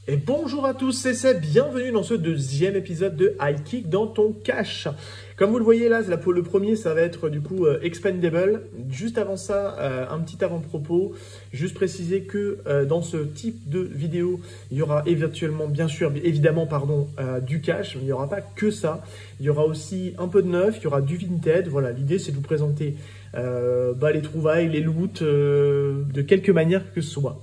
Et bonjour à tous, c'est Seb, bienvenue dans ce deuxième épisode de High Kick dans ton cash. Comme vous le voyez là, le premier ça va être du coup Expandable. Juste avant ça, un petit avant-propos, juste préciser que dans ce type de vidéo, il y aura éventuellement, bien sûr, évidemment, du cash, mais il n'y aura pas que ça. Il y aura aussi un peu de neuf, il y aura du vintage. Voilà, l'idée c'est de vous présenter les trouvailles, les loots, de quelque manière que ce soit.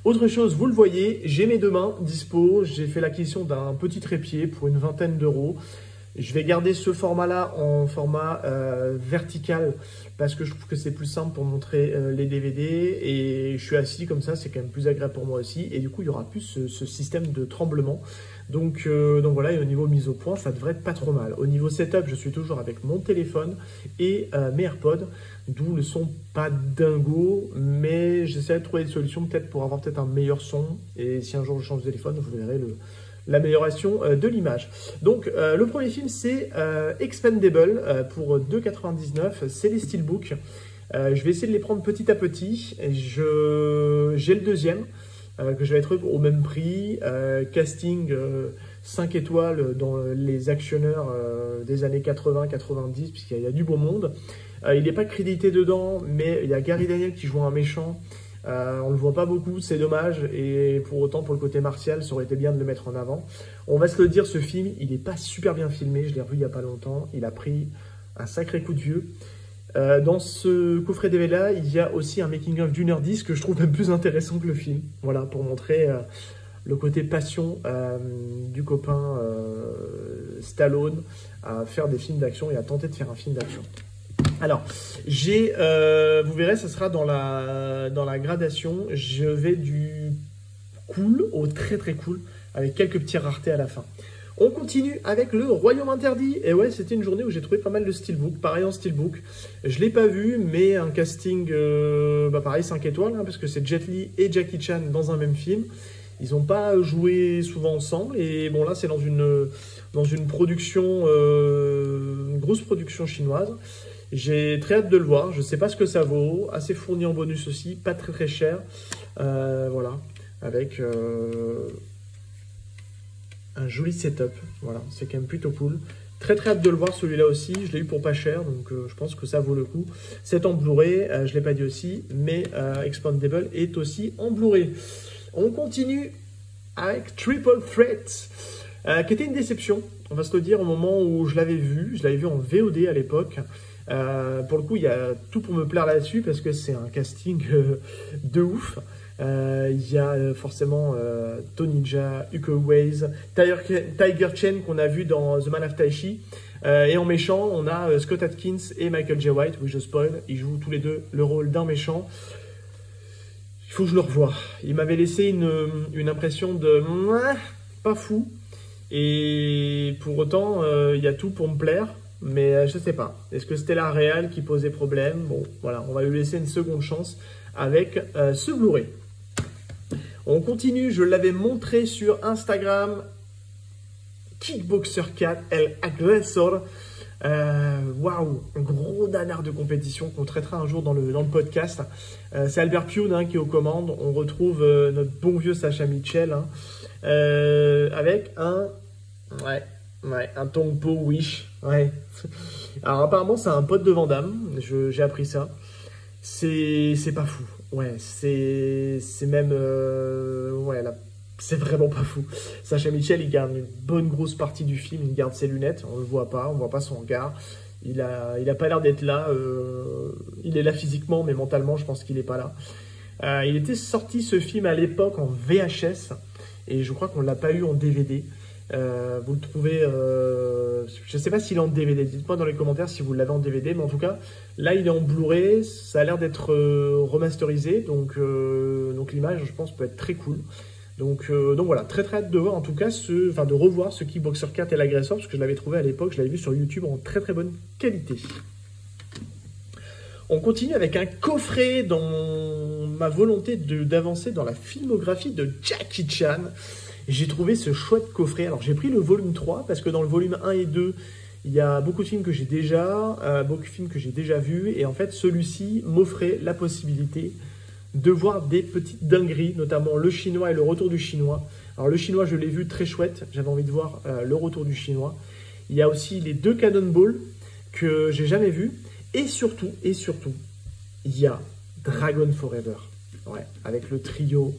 Autre chose, vous le voyez, j'ai mes deux mains dispo, j'ai fait l'acquisition d'un petit trépied pour une vingtaine d'euros. Je vais garder ce format-là en format vertical parce que je trouve que c'est plus simple pour montrer les DVD et je suis assis comme ça, c'est quand même plus agréable pour moi aussi. Et du coup, il y aura plus ce système de tremblement. Donc voilà, et au niveau mise au point, ça devrait être pas trop mal. Au niveau setup, je suis toujours avec mon téléphone et mes AirPods, d'où le son pas dingo, mais j'essaie de trouver des solutions peut-être pour avoir peut-être un meilleur son. Et si un jour je change de téléphone, vous verrez l'amélioration de l'image. Donc le premier film c'est Expandable pour 2,99 €, c'est les Steelbook. Je vais essayer de les prendre petit à petit. J'ai le deuxième que je vais trouver au même prix, casting 5 étoiles dans les actionneurs des années 80-90 puisqu'il y a du beau monde. Il n'est pas crédité dedans, mais il y a Gary Daniel qui joue un méchant. On ne le voit pas beaucoup, c'est dommage, et pour autant pour le côté martial, ça aurait été bien de le mettre en avant. On va se le dire, ce film, il n'est pas super bien filmé, je l'ai revu il n'y a pas longtemps, il a pris un sacré coup de vieux. Dans ce coffret DVD là, il y a aussi un making-of d'1h10 que je trouve même plus intéressant que le film. Voilà, pour montrer le côté passion du copain Stallone à faire des films d'action et à tenter de faire un film d'action. Alors, vous verrez, ça sera dans la gradation. Je vais du cool au très très cool, avec quelques petites raretés à la fin. On continue avec le Royaume Interdit. Et ouais, c'était une journée où j'ai trouvé pas mal de steelbook. Pareil en steelbook. Je ne l'ai pas vu, mais un casting, pareil, 5 étoiles, hein, parce que c'est Jet Li et Jackie Chan dans un même film. Ils n'ont pas joué souvent ensemble. Et bon, là, c'est dans une production, une grosse production chinoise. J'ai très hâte de le voir, je ne sais pas ce que ça vaut, assez fourni en bonus aussi, pas très très cher, voilà, avec un joli setup, voilà, c'est quand même plutôt cool. Très très hâte de le voir celui-là aussi, je l'ai eu pour pas cher, donc je pense que ça vaut le coup. C'est en Blu-ray, je ne l'ai pas dit aussi, mais Expandable est aussi en Blu-ray. On continue avec Triple Threat, qui était une déception, on va se le dire, au moment où je l'avais vu en VOD à l'époque. Pour le coup, il y a tout pour me plaire là-dessus parce que c'est un casting de ouf. Il y a forcément Tony Jaa, Iko Uwais, Tiger Chen qu'on a vu dans The Man of Tai Chi. Et en méchant, on a Scott Adkins et Michael Jai White. Oui, je spoil, ils jouent tous les deux le rôle d'un méchant. Il faut que je le revoie. Il m'avait laissé une impression de pas fou. Et pour autant, il y a tout pour me plaire. Mais je sais pas. Est-ce que c'était la réal qui posait problème? Bon, voilà, on va lui laisser une seconde chance avec ce Blu-ray. On continue, je l'avais montré sur Instagram. Kickboxer 4, El Agresor. Waouh, un gros nanar de compétition qu'on traitera un jour dans le podcast. C'est Albert Pyun qui est aux commandes. On retrouve notre bon vieux Sacha Mitchell avec un Tongpo Wish. Ouais. Alors apparemment c'est un pote de Van Damme, j'ai appris ça. C'est pas fou. Ouais, c'est même là, c'est vraiment pas fou. Sacha Mitchell, il garde une bonne grosse partie du film, il garde ses lunettes, on le voit pas son regard. Il a pas l'air d'être là, il est là physiquement mais mentalement, je pense qu'il est pas là. Il était sorti ce film à l'époque en VHS et je crois qu'on l'a pas eu en DVD. Vous le trouvez, je ne sais pas s'il est en DVD, dites-moi dans les commentaires si vous l'avez en DVD, mais en tout cas, là il est en Blu-ray, ça a l'air d'être remasterisé, donc l'image je pense peut être très cool. Donc voilà, très très hâte de voir en tout cas, de revoir ce Kickboxer 4 et l'Agressor, parce que je l'avais trouvé à l'époque, je l'avais vu sur YouTube en très très bonne qualité. On continue avec un coffret dans ma volonté d'avancer dans la filmographie de Jackie Chan. J'ai trouvé ce chouette coffret. Alors j'ai pris le volume 3 parce que dans le volume 1 et 2, il y a beaucoup de films que j'ai déjà, vus. Et en fait, celui-ci m'offrait la possibilité de voir des petites dingueries, notamment le chinois et le retour du chinois. Alors le chinois, je l'ai vu, très chouette, j'avais envie de voir le retour du chinois. Il y a aussi les 2 Cannonball que j'ai jamais vus. Et surtout, il y a Dragon Forever, ouais, avec le trio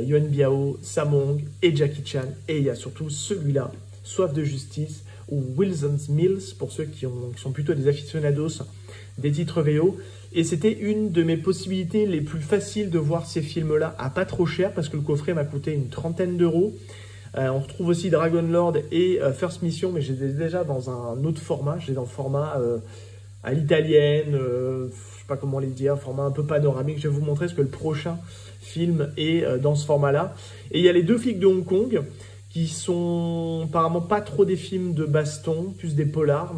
Yuen Biao, Sammo Hung et Jackie Chan. Et il y a surtout celui-là, Soif de justice, ou Wilson's Mills, pour ceux qui sont plutôt des aficionados des titres VO. Et c'était une de mes possibilités les plus faciles de voir ces films-là à pas trop cher, parce que le coffret m'a coûté une 30aine d'euros. On retrouve aussi Dragon Lord et First Mission, mais j'étais déjà dans un autre format. J'étais dans le format à l'italienne, je sais pas comment les dire, format un peu panoramique. Je vais vous montrer ce que le prochain film est dans ce format-là. Et il y a les 2 flics de Hong Kong, qui sont apparemment pas trop des films de baston, plus des polars.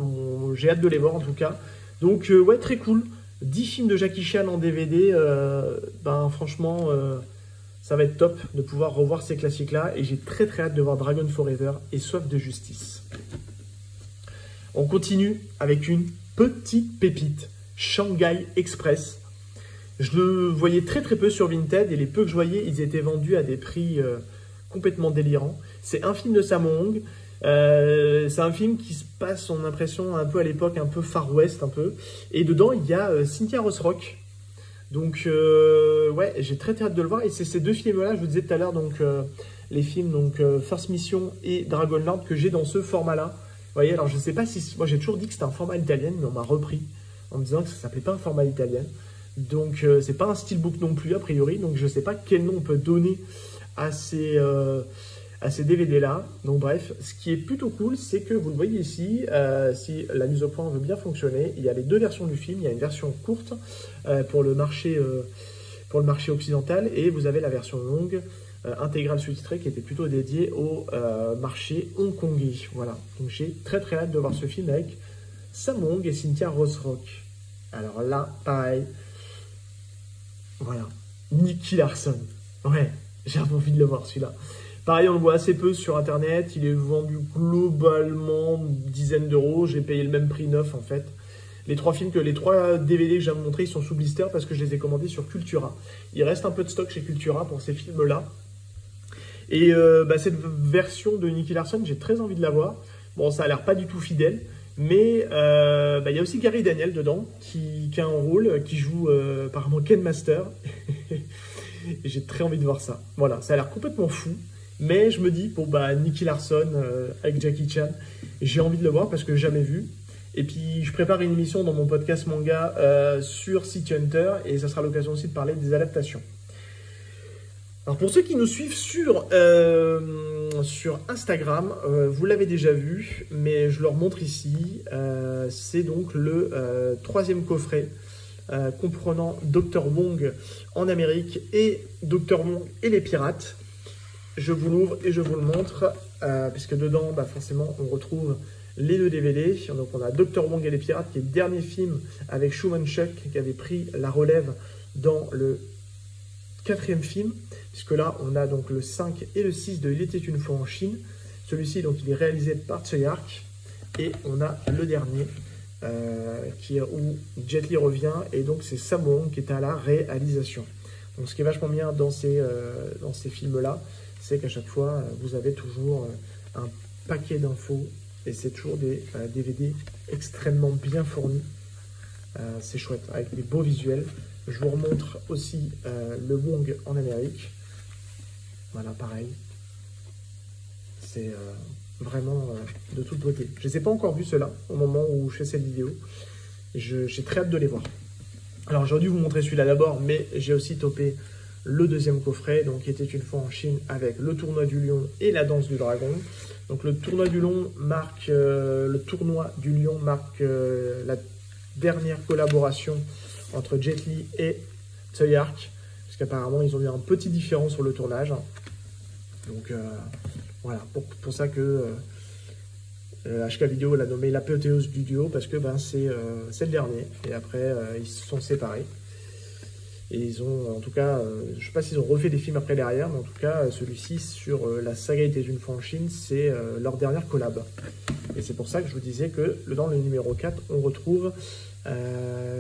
J'ai hâte de les voir en tout cas. Donc ouais, très cool. 10 films de Jackie Chan en DVD, franchement, ça va être top de pouvoir revoir ces classiques-là. Et j'ai très hâte de voir Dragon Forever et Soif de justice. On continue avec une petite pépite, Shanghai Express. Je le voyais très peu sur Vinted et les peu que je voyais, ils étaient vendus à des prix complètement délirants. C'est un film de Sammo Hung. C'est un film qui se passe, on a l'impression, un peu à l'époque, un peu Far West, un peu. Et dedans, il y a Cynthia Rothrock. Donc, ouais, j'ai très hâte de le voir. Et c'est ces 2 films-là, je vous disais tout à l'heure, donc les films First Mission et Dragon Lord que j'ai dans ce format-là. Vous voyez, alors je sais pas si... Moi, j'ai toujours dit que c'était un format italien, mais on m'a repris en me disant que ça s'appelait pas un format italien. Donc, c'est pas un steelbook non plus, a priori. Donc, je sais pas quel nom on peut donner à ces DVD-là. Donc bref, ce qui est plutôt cool, c'est que vous le voyez ici, si la mise au point veut bien fonctionner, il y a les 2 versions du film. Il y a une version courte pour le marché occidental, et vous avez la version longue, intégrale sous-titrée, qui était plutôt dédiée au marché hongkongais. Voilà, donc j'ai très hâte de voir ce film avec Sammo Hung et Cynthia Rothrock. Alors là, pareil, voilà, Nicky Larson, ouais, j'ai envie de le voir celui-là. Pareil, on le voit assez peu sur internet, il est vendu globalement une dizaine d'euros, j'ai payé le même prix neuf en fait. Les 3 DVD que j'ai montré, ils sont sous blister parce que je les ai commandés sur Cultura. Il reste un peu de stock chez Cultura pour ces films-là. Et cette version de Nicky Larson, j'ai très envie de la voir. Bon, ça a l'air pas du tout fidèle, mais il y a aussi Gary Daniel dedans, qui a un rôle, qui joue apparemment Ken Master. Et j'ai très envie de voir ça. Voilà, ça a l'air complètement fou. Mais je me dis, Nicky Larson avec Jackie Chan, j'ai envie de le voir parce que j'ai jamais vu. Et puis, je prépare une émission dans mon podcast manga sur City Hunter, et ça sera l'occasion aussi de parler des adaptations. Alors, pour ceux qui nous suivent sur Instagram, vous l'avez déjà vu, mais je leur montre ici. C'est donc le 3e coffret comprenant Dr. Wong en Amérique et Dr. Wong et les pirates. Je vous l'ouvre et je vous le montre, puisque dedans, forcément, on retrouve les 2 DVD. Donc, on a Dr. Wong et les pirates, qui est le dernier film avec Fu Manchu, qui avait pris la relève dans le 4e film, puisque là, on a donc le 5 et le 6 de Il était une fois en Chine. Celui-ci, donc, il est réalisé par Tsui Hark. Et on a le dernier, où Jet Li revient, et donc c'est Sammo Hung qui est à la réalisation. Donc, ce qui est vachement bien dans ces films-là, c'est qu'à chaque fois, vous avez toujours un paquet d'infos, et c'est toujours des DVD extrêmement bien fournis. C'est chouette, avec des beaux visuels. Je vous remontre aussi le Wong en Amérique. Voilà, pareil. C'est vraiment de toute beauté. Je ne les ai pas encore vus ceux-là au moment où je fais cette vidéo. J'ai très hâte de les voir. Alors, j'aurais dû vous montrer celui-là d'abord, mais j'ai aussi topé le 2e coffret, donc qui était une fois en Chine, avec le tournoi du lion et la danse du dragon. Donc le tournoi du lion marque la dernière collaboration entre Jet Li et Tsui Hark, parce qu'apparemment ils ont eu un petit différent sur le tournage. Donc voilà, pour ça que HK Video l'a nommé l'apothéose du duo, parce que c'est le dernier, et après ils se sont séparés. Et ils ont, en tout cas, je ne sais pas s'ils ont refait des films après derrière, mais en tout cas, celui-ci sur la saga était une fois en Chine, c'est leur dernière collab. Et c'est pour ça que je vous disais que dans le numéro 4, on retrouve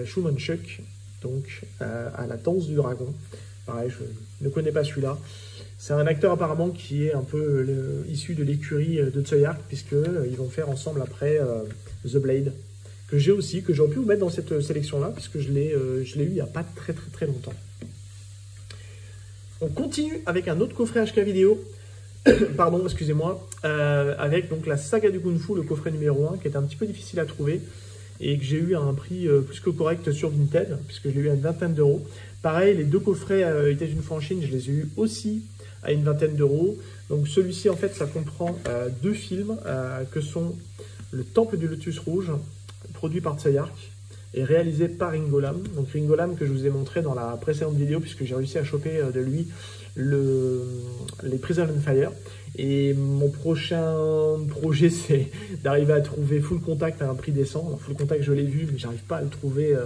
Fu Manchu, donc à la danse du dragon. Pareil, je ne connais pas celui-là. C'est un acteur apparemment qui est un peu issu de l'écurie de Tsui-Hark, puisqu'ils vont faire ensemble après The Blade, que j'ai aussi, que j'aurais pu vous mettre dans cette sélection-là, puisque je l'ai eu il n'y a pas très longtemps. On continue avec un autre coffret HK vidéo, pardon, excusez-moi, avec donc la saga du Kung Fu, le coffret numéro 1, qui est un petit peu difficile à trouver, et que j'ai eu à un prix plus que correct sur Vinted, puisque je l'ai eu à une vingtaine d'euros. Pareil, les deux coffrets étaient une fois en Chine, je les ai eu aussi à une vingtaine d'euros. Donc celui-ci, en fait, ça comprend deux films, que sont Le Temple du Lotus Rouge, produit par Tsui-Hark, et réalisé par Ringo Lam. Donc Ringo Lam que je vous ai montré dans la précédente vidéo, puisque j'ai réussi à choper de lui les Prison on Fire. Et mon prochain projet, c'est d'arriver à trouver Full Contact à un prix décent. Alors, Full Contact, je l'ai vu, mais j'arrive pas à le trouver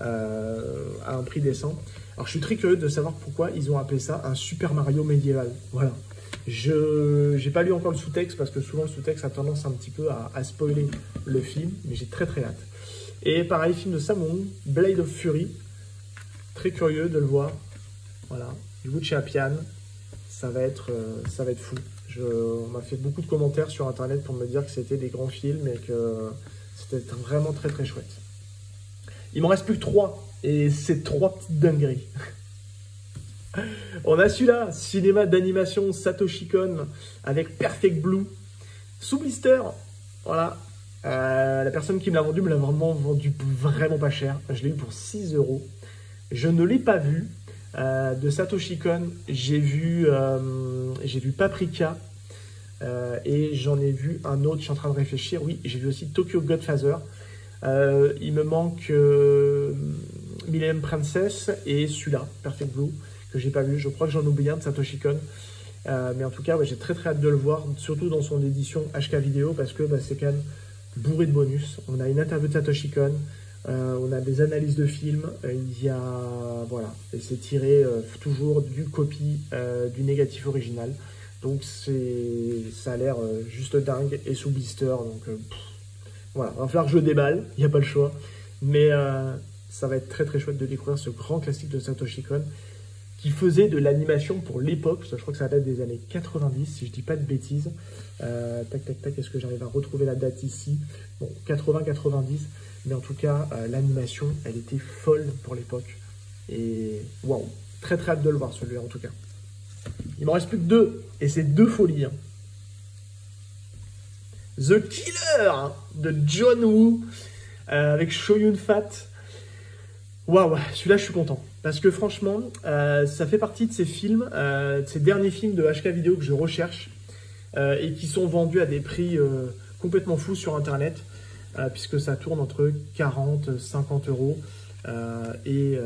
à un prix décent. Alors je suis très curieux de savoir pourquoi ils ont appelé ça un Super Mario médiéval. Voilà. Je n'ai pas lu encore le sous-texte, parce que souvent le sous-texte a tendance un petit peu à spoiler le film, mais j'ai très hâte. Et pareil, film de Samung, Blade of Fury. Très curieux de le voir. Voilà. Du coup, chez Appian, ça va être fou. On m'a fait beaucoup de commentaires sur internet pour me dire que c'était des grands films et que c'était vraiment très chouette. Il m'en reste plus que 3, et c'est 3 petites dingueries. On a celui-là, cinéma d'animation Satoshi Kon avec Perfect Blue, sous blister. Voilà. La personne qui me l'a vendu me l'a vraiment vendu vraiment pas cher. Je l'ai eu pour 6 euros. Je ne l'ai pas vu. De Satoshi Kon, j'ai vu Paprika et j'en ai vu un autre. Je suis en train de réfléchir. Oui, j'ai vu aussi Tokyo Godfather. Il me manque Millennium Princess et celui-là, Perfect Blue, que j'ai pas vu. Je crois que j'en oublie un de Satoshi Kon. Mais en tout cas, ouais, j'ai très hâte de le voir, surtout dans son édition HK vidéo, parce que c'est quand même bourré de bonus. On a une interview de Satoshi Kon, on a des analyses de films, il y a, voilà, et c'est tiré toujours du copy du négatif original. Donc ça a l'air juste dingue, et sous blister, donc voilà, va falloir que je le déballe, il n'y a pas le choix. Mais ça va être très chouette de découvrir ce grand classique de Satoshi Kon, qui faisait de l'animation pour l'époque. Je crois que ça date des années 90, si je dis pas de bêtises. Tac, est-ce que j'arrive à retrouver la date ici? Bon, 80-90, mais en tout cas, l'animation, elle était folle pour l'époque. Et waouh, très hâte de le voir, celui-là, en tout cas. Il m'en reste plus que 2, et c'est 2 folies. Hein. The Killer de John Woo, avec Chow Yun-fat. Waouh, celui-là, je suis content. Parce que franchement, ça fait partie de ces films, de ces derniers films de HK vidéo que je recherche et qui sont vendus à des prix complètement fous sur Internet, puisque ça tourne entre 40 50 euros. Et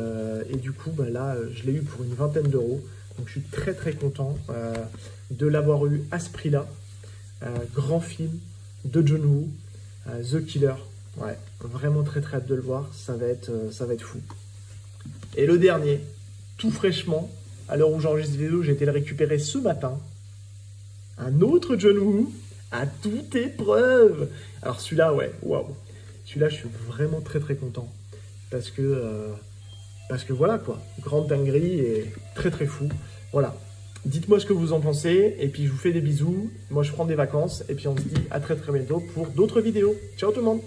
du coup, là, je l'ai eu pour une vingtaine d'euros. Donc, je suis très content de l'avoir eu à ce prix-là. Grand film de John Woo, The Killer. Ouais, vraiment très hâte de le voir. Ça va être fou. Et le dernier, tout fraîchement, à l'heure où j'enregistre cette vidéo, j'ai été le récupérer ce matin. Un autre John Woo, à toute épreuve. Alors celui-là, ouais, waouh. Celui-là, je suis vraiment très content. Parce que voilà quoi, grande dinguerie et très fou. Voilà. Dites-moi ce que vous en pensez. Et puis je vous fais des bisous. Moi, je prends des vacances. Et puis on se dit à très bientôt pour d'autres vidéos. Ciao tout le monde.